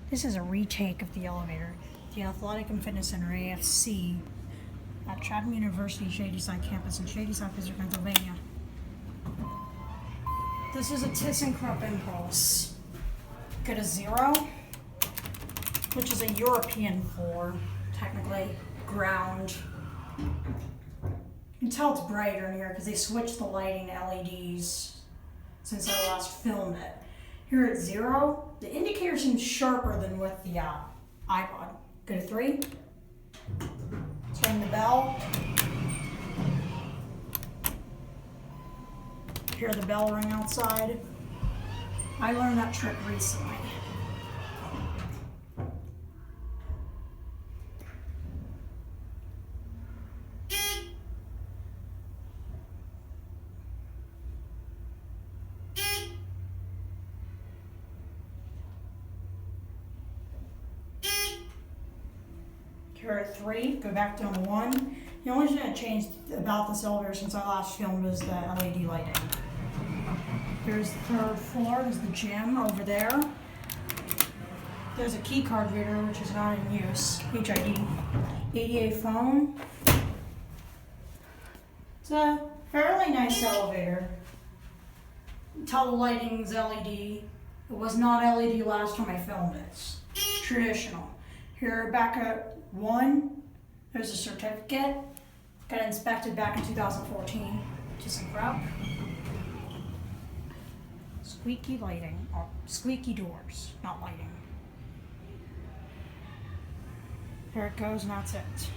This is a retake of the elevator. The Athletic and Fitness Center, AFC, at Chatham University Shadyside campus in Shadyside, Pittsburgh, Pennsylvania. This is a ThyssenKrupp Impulse. Got a 0, which is a European floor, technically ground. You can tell it's brighter in here because they switched the lighting to LEDs since I last filmed it. Here at 0, the indicator seems sharper than with the iPod. Go to 3. Let's ring the bell. Hear the bell ring outside. I learned that trick recently. Here at 3, go back down to 1. The only thing that changed about this elevator since I last filmed was the LED lighting. Here's the 3rd floor, there's the gym over there. There's a key card reader, which is not in use, HID. ADA phone. It's a fairly nice elevator. Tell the lighting's LED. It was not LED last time I filmed it. It's traditional. Here back at 1, there's a certificate. Got inspected back in 2014. ThyssenKrupp. Squeaky lighting, or squeaky doors, not lighting. There it goes, and that's it.